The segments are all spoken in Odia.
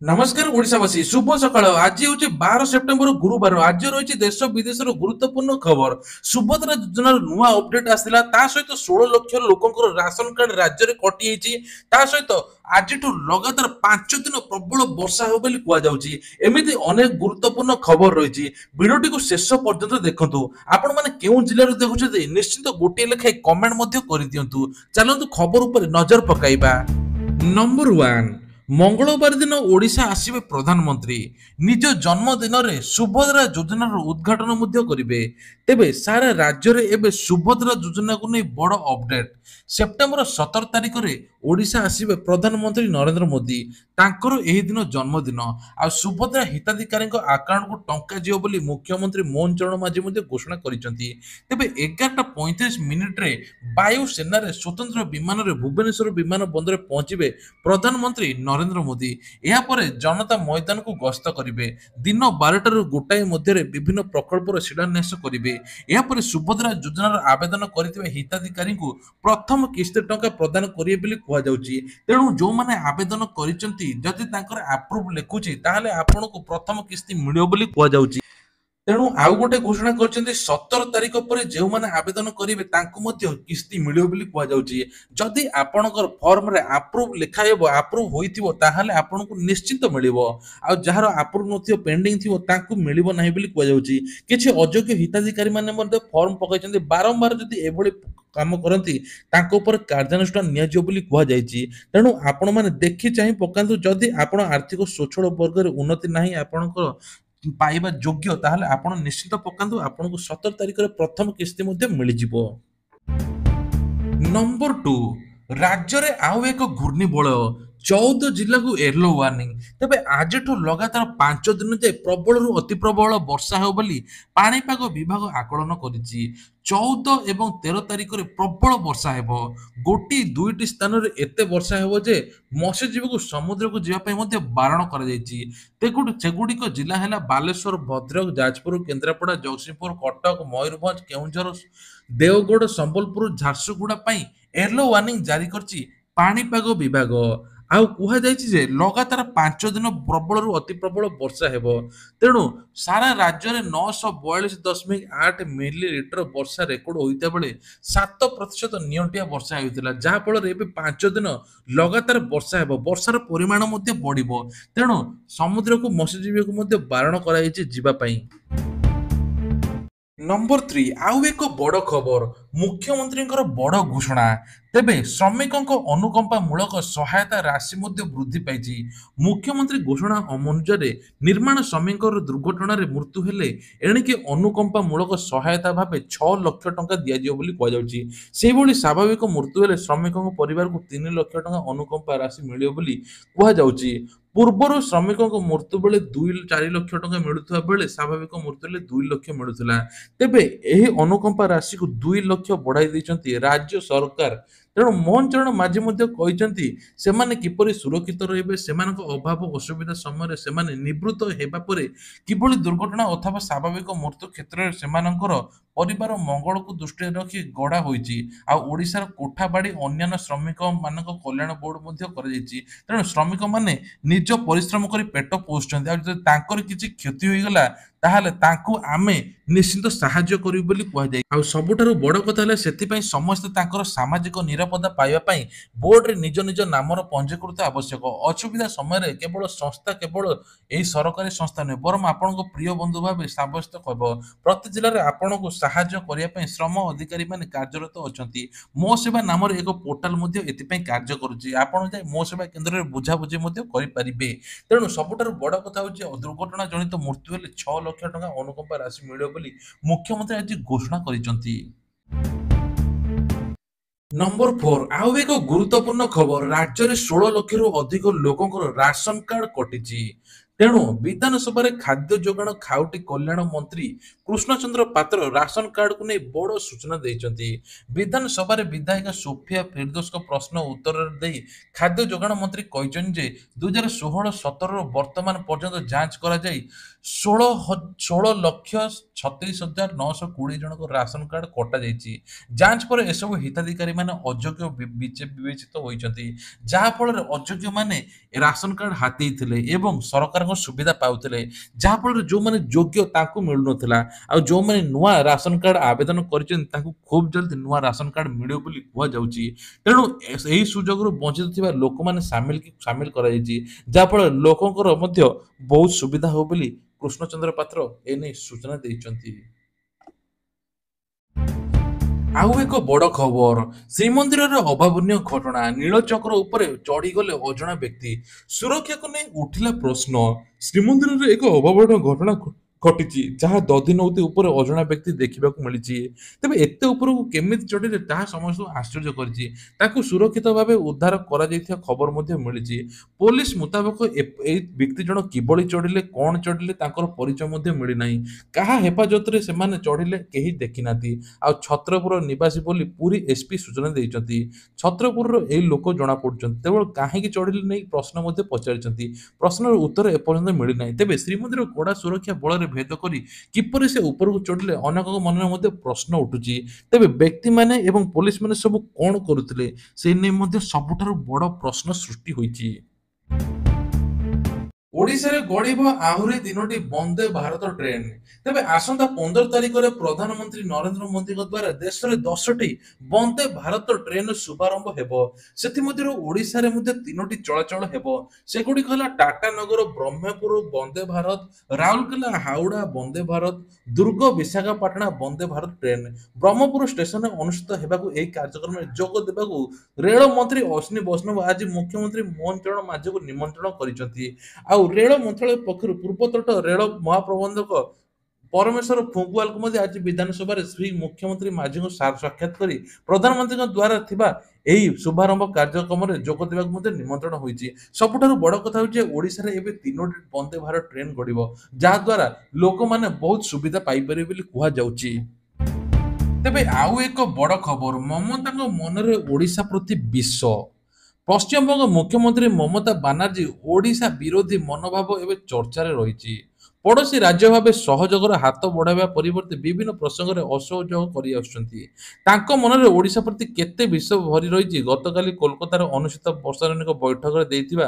नमस्कार ओडिशावासी शुभ सकाळ आज हूँ 12 सेप्टेम्बर गुरुवार आज रही देश विदेश गुरुत्वपूर्ण खबर सुभद्रा योजनार नुआ अपडेट आसला सहित 16 लाख लोक राशन कार्ड राज्य में कटि सहित आज लगातार 5 दिन प्रबल वर्षा हो कहुच्छी एमती अनेक गुरुत्वपूर्ण खबर रही भिडियो को शेष पर्यंत देखु आपण मैंने क्यों जिले देखुं निश्चित गोटे लेखाएं कमेंट कर दिंतु चलतु खबर उपर नजर पकाइबा। नंबर 1 मंगलवार दिन ओडिशा आसिबे प्रधानमंत्री निज जन्मदिन रे सुभद्रा योजनार उद्घाटन करिवे तेबे सारा राज्य रे एबे सुभद्रा योजना को नहीं बड़ अपडेट सेप्टेम्बर 17 तारिख रे ओडिशा आसिबे प्रधानमंत्री नरेंद्र मोदी तांकर एही दिन जन्मदिन आ सुभद्रा हिताधिकारी अकाउंट को टंका जियो बोली मुख्यमंत्री मोहन चरण माझी घोषणा करिसंती तेबे 11:35 रे वायुसेना रे स्वतंत्र विमान रे भुवनेश्वर विमान बंदर पहुंचीबे प्रधानमंत्री नरेंद्र मोदी यापर जनता मैदान को गस्त करेंगे दिन 12 गोटाए मध्य विभिन्न प्रकल्पर शिलान्यास करेंगे यापर सुभद्रा योजनार आवेदन करथिबा हिताधिकारी को प्रथम किस्ती टंका प्रदान करेंगे कहुच्छी तेणु जो मैंने आवेदन करिसेंती जदि तांकर अप्रूव लिखुची ताहले आपन को प्रथम किस्ती मिलियो बोली कहुच्छी तेणु आउ गोटे घोषणा कर 17 तारिख पर जो मैंने आवेदन करेंगे किस्ती मिलियो बोली कहुच्छी जदि आपणकर फॉर्म रे अप्रूव लिखाइब अप्रूव होइथिबो ताहले आपन को निश्चित मिलिबो आ जहार अप्रूव नथियो पेंडिंग थिबो तांकु मिलिबो नाही बोली कहुच्छी किछि अयोग्य हिताधिकारी माने मध्ये फॉर्म पकाइछन्ते बारंबार जदि एभली काम करती तांको ऊपर कार्यानुष्ठान नियाजियो बोली कहुଯାଇଛି तेणु आपण माने देखि चाहि पकांतु जदि आपण आर्थिक स्वच्छल वर्ग रे उन्नति नाही आपणकर पाइबा योग्य ताहले आपण निश्चित पकांतु आपण को 17 तारिख रे प्रथम किस्ती मध्ये मिल जिवो। नंबर 2 राज्य रे आउ एक घूर्णिबलय 14 जिला को येलो वार्निंग तेबे आज लगातार 5 दिन जाए प्रबल अति प्रबल वर्षा हो बोली पाणीपाग विभाग आकलन करिछि 14 एवं 13 तारिख रे प्रबल वर्षा हेबो गोटी दुईटी स्थान रे एते वर्षा हेबो जे मत्स्यजीवी को समुद्र को जीवा पई मध्ये बारण करा जायछि सेगुड़िक जिला है बालेश्वर भद्रक जाजपुर केन्द्रापड़ा जगतसिंहपुर कटक मयूरभंज केउंझर देवगढ़ संबलपुर झारसुगुड़ा पई येलो वार्निंग जारी करछि पाणीपाग विभाग आउ कुहा जायछि जे लगातार 5 दिन प्रबल अति प्रबल वर्षा हेबो तेणु सारा राज्य में 942.8 मिलीलीटर वर्षा रेकर्ड होता बेले 7% नियंटिया वर्षा होता जहाँफल एवं 5 दिन लगातार वर्षा हेबो वर्षार परिमाण बढ़िबो तेणु समुद्र को मत्स्यजीवी को बारण कराइछि जीवा पई। नंबर 3 आउ एक बड़ खबर मुख्यमंत्री बड़ घोषणा तेबे श्रमिकों अनुकंपा मूलक सहायता राशि वृद्धि पाई मुख्यमंत्री घोषणा अनुसार निर्माण श्रमिक दुर्घटना मृत्यु हेले एणिके अनुकंपा मूलक सहायता भाव 6 लाख टंका दिज्व कहुच्छी से स्वाभाविक मृत्यु हेले श्रमिकों परिवार को 3 लाख टंका अनुकंपा राशि मिले कहुच्छी पूर्वर श्रमिकों मृत्यु बेले 2-4 लाख टंका मिलुवा बेले स्वाभाविक मृत्यु 2 लाख मिलूला तेबे एही अनुकंपा राशि को 2 लाख बढ़ाई देइछन्ती राज्य सरकार तेणु मोहन चरण माझी कहते सेमाने किपरि सुरक्षित रहिबे सेमानक अभाव असुविधा समय सेमाने निवृत्त हेबा परे किभली दुर्घटना अथवा स्वाभाविक मृत्यु क्षेत्र में सेमानकर परिवार मंगल को दृष्टि रखी गढ़ा होईची आ ओडिशार कोठाबाड़ी अन्य श्रमिक मानक कल्याण बोर्ड तेणु श्रमिक माने निज परिश्रम कर पेट पोषुछन्ति आ जदि तांकर किछि क्षति होईगला ताहले तांको आमे निश्चित साहाय्य करिबु बोली कहै जाय आ सबुठारु बड़ कथा हला सेति समस्त तांकर सामाजिक निरापत्ता पाइबा पई बोर्ड रे निज निज नामर पंजीकृत आवश्यक असुविधा समय केवल संस्था केवल एही सरकारी संस्था नै बरम आपनको प्रिय बंधु भाबे साब्यस्त करबो प्रति जिल्ला रे आपनको साहाय्य करिया पई श्रम अधिकारी माने कार्यरत अछंती मो सेवा नामर एक पोर्टल मध्ये एति पई कार्य करूची आपण जाय मो सेवा केंद्र रे बुझा बुझी मध्ये करि परिबे तेणु सबुठारु बड़ कथा होची दुर्घटना जनित मृत्यु हेले 6 लाख टंका अनुकंपा राशि मिलियो बोली मुख्यमंत्री आज घोषणा करिसंती। नंबर 4 आउ एक गुरुत्वपूर्ण खबर राज्य में 16 लाख अधिक लोकंकर राशन कार्ड कटिछि ତେଣୁ ବିଧାନସଭାରେ ଖାଦ୍ୟ ଯୋଗାଣ ଖାଉଟି କଲ୍ୟାଣ ମନ୍ତ୍ରୀ କୃଷ୍ଣଚନ୍ଦ୍ର ପାତ୍ର ରାସନ କାର୍ଡକୁ ନେଇ ବଡ଼ ସୂଚନା ଦେଇଛନ୍ତି। ବିଧାନସଭାରେ ବିଧାୟିକା ସୋଫିଆ ଫିରଦୋସଙ୍କ ପ୍ରଶ୍ନ ଉତ୍ତରରେ ଦେଇ ଖାଦ୍ୟ ଯୋଗାଣ ମନ୍ତ୍ରୀ କହିଛନ୍ତି ଯେ 2016-17ରୁ ବର୍ତ୍ତମାନ ପର୍ଯ୍ୟନ୍ତ ଯାଞ୍ଚ କରାଯାଇ 16,36,920 ଜଣଙ୍କ ରାସନ କାର୍ଡ କଟାଯାଇଛି। ଯାଞ୍ଚ ପରେ ଏସବୁ ହିତାଧିକାରୀମାନେ ଅଯୋଗ୍ୟ ବିବେଚିତ ହୋଇଛନ୍ତି, ଯାହାଫଳରେ ଅଯୋଗ୍ୟମାନେ ରାସନ କାର୍ଡ ହାତେଇଥିଲେ ଏବଂ ସରକାରଙ୍କ ସୁବିଧା ପାଉଥିଲେ, ଯାହାଫଳରେ ଯେଉଁମାନେ ଯୋଗ୍ୟ ତାଙ୍କୁ ମିଳୁନଥିଲା। ଆଉ ଯେଉଁମାନେ ନୂଆ ରାସନ କାର୍ଡ ଆବେଦନ କରିଛନ୍ତି ତାଙ୍କୁ ଖୁବ୍ ଜଲ୍ଦି ନୂଆ ରାସନ କାର୍ଡ ମିଳିବ ବୋଲି କୁହାଯାଉଛି। ତେଣୁ ଏହି ସୁଯୋଗରୁ ବଞ୍ଚିତ ଥିବା ଲୋକମାନେ ସାମିଲ କରାଯାଇଛି, ଯାହାଫଳରେ ଲୋକଙ୍କର ମଧ୍ୟ ବହୁତ ସୁବିଧା ହେବ ବୋଲି କୃଷ୍ଣଚନ୍ଦ୍ର ପାତ୍ର ଏନେଇ ସୂଚନା ଦେଇଛନ୍ତି। ଆଉ ଏକ ବଡ଼ ଖବର, ଶ୍ରୀମନ୍ଦିରରେ ଅଭାବନୀୟ ଘଟଣା, ନୀଳଚକ୍ର ଉପରେ ଚଢ଼ିଗଲେ ଅଜଣା ବ୍ୟକ୍ତି, ସୁରକ୍ଷାକୁ ନେଇ ଉଠିଲା ପ୍ରଶ୍ନ। ଶ୍ରୀମନ୍ଦିରରେ ଏକ ଅଭାବନୀୟ ଘଟଣା ଘଟିଛି, ଯାହା ଦଧିନଉତି ଉପରେ ଅଜଣା ବ୍ୟକ୍ତି ଦେଖିବାକୁ ମିଳିଛି। ତେବେ ଏତେ ଉପରକୁ କେମିତି ଚଢ଼ିଲେ ତାହା ସମସ୍ତଙ୍କୁ ଆଶ୍ଚର୍ଯ୍ୟ କରିଛି। ତାଙ୍କୁ ସୁରକ୍ଷିତ ଭାବେ ଉଦ୍ଧାର କରାଯାଇଥିବା ଖବର ମଧ୍ୟ ମିଳିଛି। ପୋଲିସ ମୁତାବକ ଏହି ବ୍ୟକ୍ତି ଜଣ କିଭଳି ଚଢ଼ିଲେ, କଣ ଚଢ଼ିଲେ ତାଙ୍କର ପରିଚୟ ମଧ୍ୟ ମିଳିନାହିଁ। କାହା ହେଫାଜତରେ ସେମାନେ ଚଢ଼ିଲେ କେହି ଦେଖିନାହାନ୍ତି। ଆଉ ଛତ୍ରପୁର ନିବାସୀ ବୋଲି ପୁରୀ ଏସ୍ପି ସୂଚନା ଦେଇଛନ୍ତି। ଛତ୍ରପୁରର ଏହି ଲୋକ ଜଣାପଡୁଛନ୍ତି, ତେବେ କାହିଁକି ଚଢ଼ିଲେ ନେଇ ପ୍ରଶ୍ନ ମଧ୍ୟ ପଚାରିଛନ୍ତି। ପ୍ରଶ୍ନର ଉତ୍ତର ଏପର୍ଯ୍ୟନ୍ତ ମିଳିନାହିଁ। ତେବେ ଶ୍ରୀମନ୍ଦିର କଡ଼ା ସୁରକ୍ଷା ବଳରେ ଭେଦ କରି କିପରି ସେ ଉପରକୁ ଚଢ଼ିଲେ ଅନେକଙ୍କ ମନରେ ମଧ୍ୟ ପ୍ରଶ୍ନ ଉଠୁଛି। ତେବେ ବ୍ୟକ୍ତିମାନେ ଏବଂ ପୋଲିସମାନେ ସବୁ କଣ କରୁଥିଲେ, ସେ ନେଇ ମଧ୍ୟ ସବୁଠାରୁ ବଡ଼ ପ୍ରଶ୍ନ ସୃଷ୍ଟି ହୋଇଛି। ଓଡ଼ିଶାରେ ଗଡ଼ିବ ଆହୁରି 3ଟି ବନ୍ଦେ ଭାରତ ଟ୍ରେନ୍। ତେବେ ଆସନ୍ତା 15 ତାରିଖରେ ପ୍ରଧାନମନ୍ତ୍ରୀ ନରେନ୍ଦ୍ର ମୋଦିଙ୍କ ଦ୍ୱାରା ଦେଶରେ 10ଟି ବନ୍ଦେ ଭାରତ ଟ୍ରେନ୍‌ର ଶୁଭାରମ୍ଭ ହେବ। ସେଥିମଧ୍ୟରୁ ଓଡ଼ିଶାରେ ମଧ୍ୟ 3ଟି ଚଳାଚଳ ହେବ। ସେଗୁଡ଼ିକ ହେଲା ଟାଟାନଗର ବ୍ରହ୍ମପୁର ବନ୍ଦେ ଭାରତ, ରାଉରକେଲା ହାଉଡା ବନ୍ଦେ ଭାରତ, ଦୁର୍ଗ ବିଶାଖାପାଟଣା ବନ୍ଦେ ଭାରତ ଟ୍ରେନ୍। ବ୍ରହ୍ମପୁର ଷ୍ଟେସନରେ ଅନୁଷ୍ଠିତ ହେବାକୁ ଏହି କାର୍ଯ୍ୟକ୍ରମରେ ଯୋଗ ଦେବାକୁ ରେଳ ମନ୍ତ୍ରୀ ଅଶ୍ୱିନୀ ବୈଷ୍ଣବ ଆଜି ମୁଖ୍ୟମନ୍ତ୍ରୀ ମୋହନ ଚରଣ ମାଝୀଙ୍କୁ ନିମନ୍ତ୍ରଣ କରିଛନ୍ତି। ଆଉ ରେଳ ମନ୍ତ୍ରଣାଳୟ ପକ୍ଷରୁ ପୂର୍ବତଟ ରେଳ ମହାପ୍ରବନ୍ଧକ ପରମେଶ୍ୱର ଫୁଙ୍କୁଆଲଙ୍କୁ ମଧ୍ୟ ଆଜି ବିଧାନସଭାରେ ଶ୍ରୀ ମୁଖ୍ୟମନ୍ତ୍ରୀ ମାଝୀଙ୍କୁ ସାକ୍ଷାତ କରି ପ୍ରଧାନମନ୍ତ୍ରୀଙ୍କ ଦ୍ୱାରା ଥିବା ଏହି ଶୁଭାରମ୍ଭ କାର୍ଯ୍ୟକ୍ରମରେ ଯୋଗ ଦେବାକୁ ମଧ୍ୟ ନିମନ୍ତ୍ରଣ ହୋଇଛି। ସବୁଠାରୁ ବଡ଼ କଥା ହେଉଛି ଯେ ଓଡ଼ିଶାରେ ଏବେ 3ଟି ବନ୍ଦେ ଭାରତ ଟ୍ରେନ୍ ଗଡ଼ିବ, ଯାହାଦ୍ୱାରା ଲୋକମାନେ ବହୁତ ସୁବିଧା ପାଇପାରିବେ ବୋଲି କୁହାଯାଉଛି। ତେବେ ଆଉ ଏକ ବଡ଼ ଖବର, ମମତାଙ୍କ ମନରେ ଓଡ଼ିଶା ପ୍ରତି ବିଷ। ପଶ୍ଚିମବଙ୍ଗ ମୁଖ୍ୟମନ୍ତ୍ରୀ ମମତା ବାନାର୍ଜୀ ଓଡ଼ିଶା ବିରୋଧୀ ମନୋଭାବ ଏବେ ଚର୍ଚ୍ଚାରେ ରହିଛି। ପଡ଼ୋଶୀ ରାଜ୍ୟ ଭାବେ ସହଯୋଗର ହାତ ବଢ଼ାଇବା ପରିବର୍ତ୍ତେ ବିଭିନ୍ନ ପ୍ରସଙ୍ଗରେ ଅସହଯୋଗ କରିଆସୁଛନ୍ତି। ତାଙ୍କ ମନରେ ଓଡ଼ିଶା ପ୍ରତି କେତେ ବିଷ ଭରି ରହିଛି ଗତକାଲି କୋଲକାତାରେ ଅନୁଷ୍ଠିତ ପ୍ରଶାସନିକ ବୈଠକରେ ଦେଇଥିବା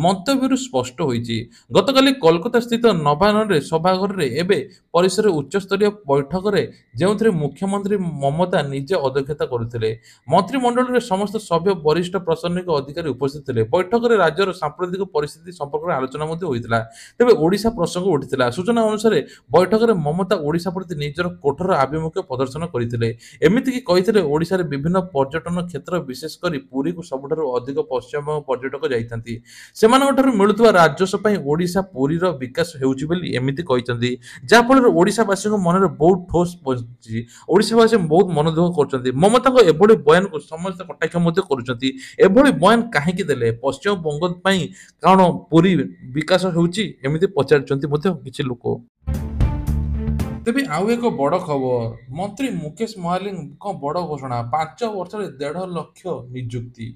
ମନ୍ତବ୍ୟରୁ ସ୍ପଷ୍ଟ ହୋଇଛି। ଗତକାଲି କୋଲକାତା ସ୍ଥିତ ନବାନ୍ନରେ ସଭାଘରରେ ଏବେ ପରିସରରେ ଉଚ୍ଚସ୍ତରୀୟ ବୈଠକରେ ଯେଉଁଥିରେ ମୁଖ୍ୟମନ୍ତ୍ରୀ ମମତା ନିଜେ ଅଧ୍ୟକ୍ଷତା କରୁଥିଲେ। ମନ୍ତ୍ରିମଣ୍ଡଳର ସମସ୍ତ ସଭ୍ୟ ବରିଷ୍ଠ ପ୍ରଶାସନିକ ଅଧିକାରୀ ଉପସ୍ଥିତ ଥିଲେ। ବୈଠକରେ ରାଜ୍ୟର ସାମ୍ପ୍ରତିକ ପରିସ୍ଥିତି ସମ୍ପର୍କରେ ଆଲୋଚନା ମଧ୍ୟ ହୋଇଥିଲା। ତେବେ ଓଡ଼ିଶା ପ୍ରସଙ୍ଗ ଉଠିଥିଲା। ସୂଚନା ଅନୁସାରେ ବୈଠକରେ ମମତା ଓଡ଼ିଶା ପ୍ରତି ନିଜର କଠୋର ଆଭିମୁଖ୍ୟ ପ୍ରଦର୍ଶନ କରିଥିଲେ। ଏମିତିକି କହିଥିଲେ ଓଡ଼ିଶାରେ ବିଭିନ୍ନ ପର୍ଯ୍ୟଟନ କ୍ଷେତ୍ର ବିଶେଷ କରି ପୁରୀକୁ ସବୁଠାରୁ ଅଧିକ ପଶ୍ଚିମବଙ୍ଗ ପର୍ଯ୍ୟଟକ ଯାଇଥାନ୍ତି। ସେମାନଙ୍କଠାରୁ ମିଳୁଥିବା ରାଜସ୍ୱ ପାଇଁ ଓଡ଼ିଶା ପୁରୀର ବିକାଶ ହେଉଛି ବୋଲି ଏମିତି କହିଛନ୍ତି, ଯାହାଫଳରେ ଓଡ଼ିଶାବାସୀଙ୍କ ମନରେ ବହୁତ ଠୋସ୍ ପହଞ୍ଚିଛି। ଓଡ଼ିଶାବାସୀ ବହୁତ ମନ ଦୁଃଖ କରୁଛନ୍ତି। ମମତାଙ୍କ ଏଭଳି ବୟାନକୁ ସମସ୍ତେ କଟାକ୍ଷ ମଧ୍ୟ କରୁଛନ୍ତି। ଏଭଳି ବୟାନ କାହିଁକି ଦେଲେ? ପଶ୍ଚିମବଙ୍ଗ ପାଇଁ କଣ ପୁରୀ ବିକାଶ ହେଉଛି ଏମିତି ପଚାରିଛନ୍ତି ମଧ୍ୟ କିଛି ଲୋକ। ତେବେ ଆଉ ଏକ ବଡ଼ ଖବର, ମନ୍ତ୍ରୀ ମୁକେଶ ମହାଲିକଙ୍କ ବଡ଼ ଘୋଷଣା, 5 ବର୍ଷରେ 1.5 ଲକ୍ଷ ନିଯୁକ୍ତି।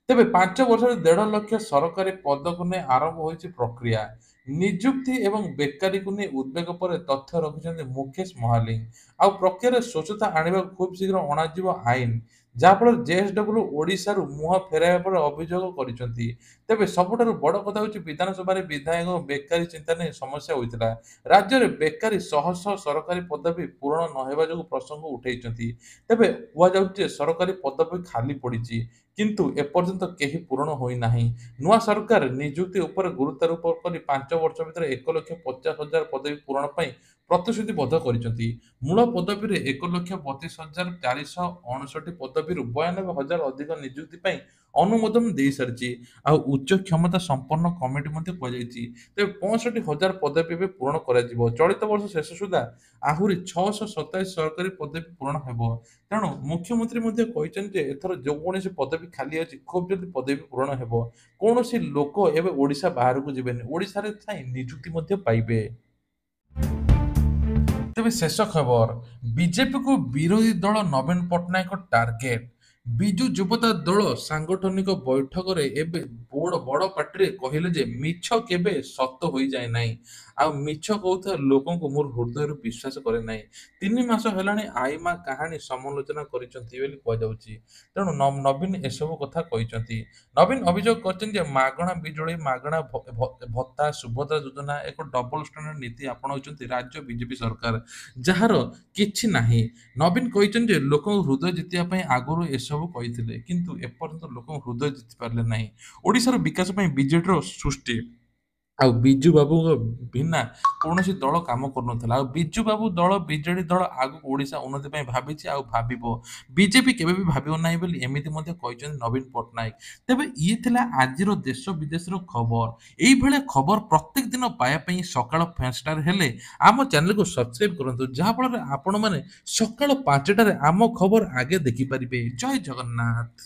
ତେବେ 5 ବର୍ଷରେ 1.5 ଲକ୍ଷ ସରକାରୀ ପଦକୁ ନେଇ ଆରମ୍ଭ ହୋଇଛି ପ୍ରକ୍ରିୟା। ନିଯୁକ୍ତି ଏବଂ ବେକାରୀକୁ ନେଇ ଉଦ୍ବେଗ ପରେ ତଥ୍ୟ ରଖିଛନ୍ତି ମୁକେଶ ମହାଲିକ। ଆଉ ପ୍ରକ୍ରିୟାରେ ସ୍ୱଚ୍ଛତା ଆଣିବାକୁ ଖୁବ୍ ଶୀଘ୍ର ଅଣାଯିବ ଆଇନ, ଯାହାଫଳରେ ଜେଏସଡବ୍ଲ୍ୟୁ ଓଡ଼ିଶାରୁ ମୁହଁ ଫେରାଇବା ପରେ ଅଭିଯୋଗ କରିଛନ୍ତି। ତେବେ ସବୁଠାରୁ ବଡ଼ କଥା ହେଉଛି ବିଧାନସଭାରେ ବିଧାୟକଙ୍କ ବେକାରୀ ଚିନ୍ତା ନେଇ ସମସ୍ୟା ହୋଇଥିଲା। ରାଜ୍ୟରେ ବେକାରୀ ଶହ ଶହ ସରକାରୀ ପଦବୀ ପୂରଣ ନ ହେବା ଯୋଗୁଁ ପ୍ରସଙ୍ଗ ଉଠାଇଛନ୍ତି। ତେବେ କୁହାଯାଉଛି ଯେ ସରକାରୀ ପଦବୀ ଖାଲି ପଡ଼ିଛି, କିନ୍ତୁ ଏପର୍ଯ୍ୟନ୍ତ କେହି ପୂରଣ ହୋଇନାହିଁ। ନୂଆ ସରକାର ନିଯୁକ୍ତି ଉପରେ ଗୁରୁତ୍ୱାରୋପ କରି 5 ବର୍ଷ ଭିତରେ 1,50,000 ପଦବୀ ପୂରଣ ପାଇଁ ପ୍ରତିଶ୍ରୁତିବଦ୍ଧ କରିଛନ୍ତି। ମୂଳ ପଦବୀରେ 1,32,459 ପଦବୀରୁ 92,000 ଅଧିକ ନିଯୁକ୍ତି ପାଇଁ ଅନୁମୋଦନ ଦେଇସାରିଛି। ଆଉ ଉଚ୍ଚ କ୍ଷମତା ସମ୍ପନ୍ନ କମିଟି ମଧ୍ୟ କୁହାଯାଇଛି। ତେବେ 65,000 ପଦବୀ ଏବେ ପୂରଣ କରାଯିବ। ଚଳିତ ବର୍ଷ ଶେଷ ସୁଦ୍ଧା ଆହୁରି 627 ସରକାରୀ ପଦବୀ ପୂରଣ ହେବ। ତେଣୁ ମୁଖ୍ୟମନ୍ତ୍ରୀ ମଧ୍ୟ କହିଛନ୍ତି ଯେ ଏଥର ଯେଉଁ କୌଣସି ପଦବୀ ଖାଲି ଅଛି ଖୁବ୍ ଜଲଦି ପଦବୀ ପୂରଣ ହେବ। କୌଣସି ଲୋକ ଏବେ ଓଡ଼ିଶା ବାହାରକୁ ଯିବେନି, ଓଡ଼ିଶାରେ ଥାଇ ନିଯୁକ୍ତି ମଧ୍ୟ ପାଇବେ। ତେବେ ଶେଷ ଖବର, ବିଜେପିକୁ ବିରୋଧୀ ଦଳ ନବୀନ ପଟ୍ଟନାୟକ ଟାର୍ଗେଟ। ବିଜୁ ଯୁବତା ଦଳ ସାଂଗଠନିକ ବୈଠକରେ ଏବେ ବଡ଼ ପାଟିରେ କହିଲେ ଯେ ମିଛ କେବେ ସତ ହୋଇଯାଏ ନାହିଁ। ଆଉ ମିଛ କହୁଥିବା ଲୋକଙ୍କୁ ମୋର ହୃଦୟରୁ ବିଶ୍ୱାସ କରେ ନାହିଁ। 3 ମାସ ହେଲାଣି ଆଇମା କାହାଣୀ ସମାଲୋଚନା କରିଛନ୍ତି ବୋଲି କୁହାଯାଉଛି। ତେଣୁ ନବୀନ ଏସବୁ କଥା କହିଛନ୍ତି। ନବୀନ ଅଭିଯୋଗ କରିଛନ୍ତି ଯେ ମାଗଣା ବିଜୁଳି, ମାଗଣା ଭତ୍ତା, ସୁଭଦ୍ରା ଯୋଜନା ଏକ ଡବଲ ଷ୍ଟାଣ୍ଡାର୍ଡ ନୀତି ଆପଣାଉଛନ୍ତି ରାଜ୍ୟ ବିଜେପି ସରକାର, ଯାହାର କିଛି ନାହିଁ। ନବୀନ କହିଛନ୍ତି ଯେ ଲୋକଙ୍କ ହୃଦୟ ଜିତିବା ପାଇଁ ଆଗରୁ ଏସବୁ କହିଥିଲେ, କିନ୍ତୁ ଏପର୍ଯ୍ୟନ୍ତ ଲୋକଙ୍କ ହୃଦୟ ଜିତି ପାରିଲେ ନାହିଁ। ଓଡ଼ିଶାର ବିକାଶ ପାଇଁ ବିଜେଡିର ସୃଷ୍ଟି। ଆଉ ବିଜୁ ବାବୁଙ୍କ ବିନା କୌଣସି ଦଳ କାମ କରୁନଥିଲା। ଆଉ ବିଜୁ ବାବୁ ଦଳ, ବିଜେଡି ଦଳ ଆଗକୁ ଓଡ଼ିଶା ଉନ୍ନତି ପାଇଁ ଭାବିଛି ଆଉ ଭାବିବ। ବିଜେପି କେବେ ବି ଭାବିବ ନାହିଁ ବୋଲି ଏମିତି ମଧ୍ୟ କହିଛନ୍ତି ନବୀନ ପଟ୍ଟନାୟକ। ତେବେ ଇଏ ଥିଲା ଆଜିର ଦେଶ ବିଦେଶର ଖବର। ଏଇଭଳିଆ ଖବର ପ୍ରତ୍ୟେକ ଦିନ ପାଇବା ପାଇଁ ସକାଳ 5ଟାରେ ହେଲେ ଆମ ଚ୍ୟାନେଲକୁ ସବସ୍କ୍ରାଇବ କରନ୍ତୁ, ଯାହାଫଳରେ ଆପଣମାନେ ସକାଳ 5ଟାରେ ଆମ ଖବର ଆଗେ ଦେଖିପାରିବେ। ଜୟ ଜଗନ୍ନାଥ।